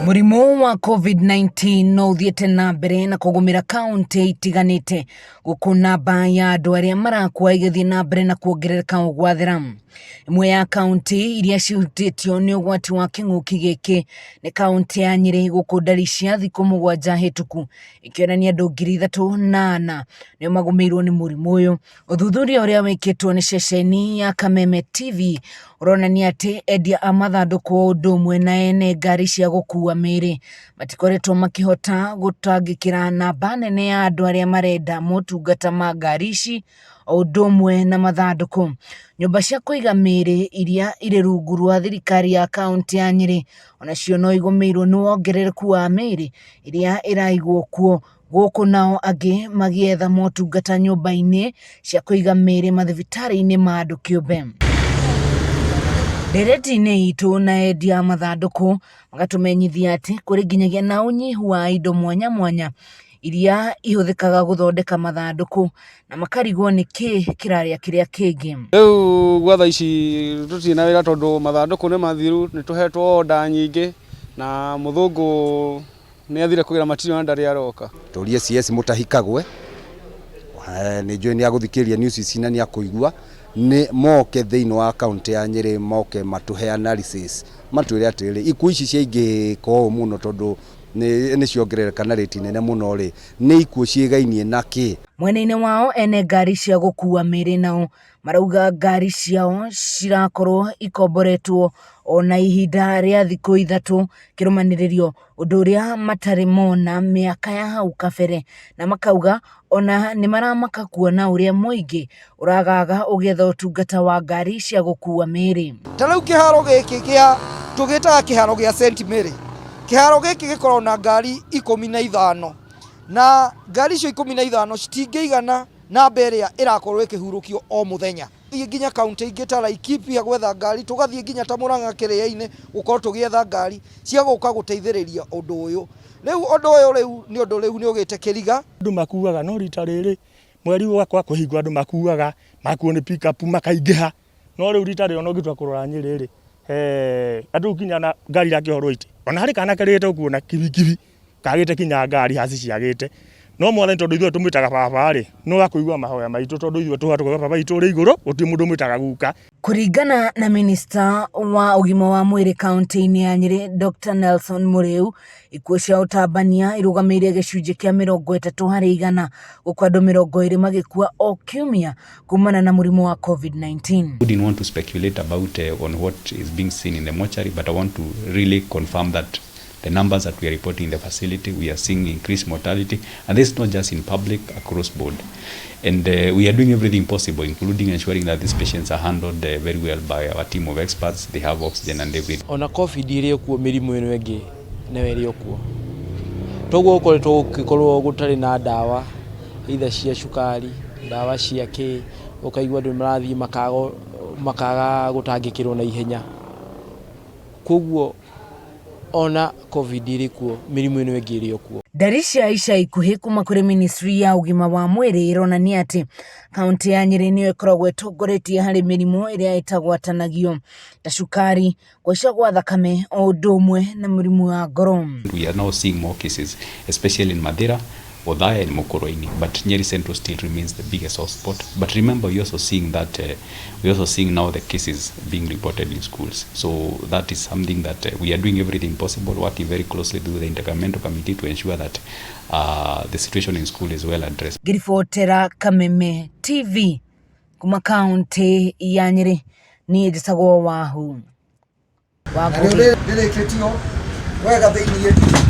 Murimu wa COVID-19 no uthiite nambere na kugumira kaunti itiganite gukuna namba ya andu aria marakua igithii nambere na kuongerereka gwathira. Imwe ya kaunti iria ciutitio ni ugwati wa king'uki giki ni kaunti ya Nyeri, guku ndari cia thiku 7 hituku ikionania andu 3,004 nio magumirwo ni murimu uyu. Uthuthuria uria wikitwo ni ceceni ya Kameme TV uronania ati endia a mathanduku undu umwe na ene ngari cia gukua miri matikoretwo makihota gutangikira namba nene ya andu aria marenda motungata ma ngari ici o undu umwe na mathanduku. Nyumba cia kuiga miri iria iri rungu rwa thirikari ya kaunti ya Nyeri onacio no igumirwo ni wongerereku wa miri iria iraigwo kuo, guku nao angi magietha motungata nyumba-ini cia kuiga miri mathibitari-ini ma andu kiumbe. Ndereti-ini itu na endia mathanduku magatumenyithia ati kuri nginyagia na unyihu wa indo mwanya mwanya iria ihuthikaga guthondeka mathanduku na makarigwo ni kiraria kiria kingi. Riu gwa thaa ici tutina wira tondu mathanduku ni mathiru, ni tuhetwo order nyingi na muthungu ni athire kugira material ndari aroka. Turie CS mutahikagwe ni njui ni aguthikiria news ici na ni akuigua ni moke thiini wa kaunti ya Nyeri, moke matuhe analysis matwire atiri Ikuu ici ciingi ko muno tondu ni ciongerereka na rate nene muno ri ni Ikuu ciigainie na ki. Mwena-ini wao ene ngari cia gukua miri nao marauga ngari ciao cirakorwo ikomboretwo ona ihinda ria thiku 3 kirumaniririo, undu uria matari mona miaka ya hau kabere, na makauga ona ni maramaka kuona uria muingi uragaga ugetha utungata wa ngari cia gukua miri. Tarau kiharo giki kia tugitaga kiharo gia St Mary, kiharo giki gikorwo na ngari 15 na ngari icio 15 citingĩigana nambere irakorwo ikihurukio o muthenya. Thie nginya kaunti ingi ta Laikipia gwetha ngari, tugathie nginya ta Murang'a Kiria-ini gukorwo tugietha ngari cia guka guteithĩrĩria undu uyu. Riu undu uyu riu ni undu riu ni ugite kiriga. Andu makuaga no rita riri mweri wakwa kuhingwa andu makuaga makuo ni pick up makaingiha, no riu rita rio no gitwa kurora Nyeri ri andu kinya na ngari rakihorwo ite ona hari kana karite kuona kibikibi kagite kinya ngari haci ciagite no mwana tondu ithuĩ tumwitaga baba ri no akuigua mahoya maitu tondu ithuĩ tuhatuga baba itu ri iguru uti mundu mwitaga guka. Kuringana na minista wa ugima wa mwiri kaunti-ini ya Nyeri Dr Nelson Mburu, ikuũ cia utambania irugamire gicunji kia 30% guku andu 20 magikua o kiumia kuumana na murimu wa COVID-19. We didn't want to speculate about on what is being seen in the mortuary, but I want to really confirm that the numbers that we are reporting in the facility, we are seeing increased mortality, and this is not just in public, across board. And we are doing everything possible, including ensuring that these patients are handled very well by our team of experts. They have oxygen and everything. Ona COVID iri kuo mirimu ino ingi na iri kuo. Toguo ukoretwo ukikorwo gutari na dawa either cia cukari, dawa cia ki, ukaigua andu marathii makaga gutangikirwo na ihenya. Koguo ona COVID iri kuo mirimu ino ingi iri kuo. Ndari cia ica ikuhi kuma kuri ministry ya ugima wa mwiri ironania ati kaunti ya Nyeri niyo ikoragwo itongoretie hari mirimu iria itagwatanagio ta cukari, kuica gwa thakame o undu umwe na murimu wa ngoro. We are now seeing more cases, especially in Mathira, Othaya and Mukoroini, but Nyeri Central still remains the biggest hotspot. But remember, we're also seeing that now the cases being reported in schools. So that is something that we are doing everything possible, working very closely with the Intergovernmental Committee to ensure that the situation in school is well addressed. Girifotera Kameme TV kuma kaunti ya Nyeri ni Jisagwo wahu.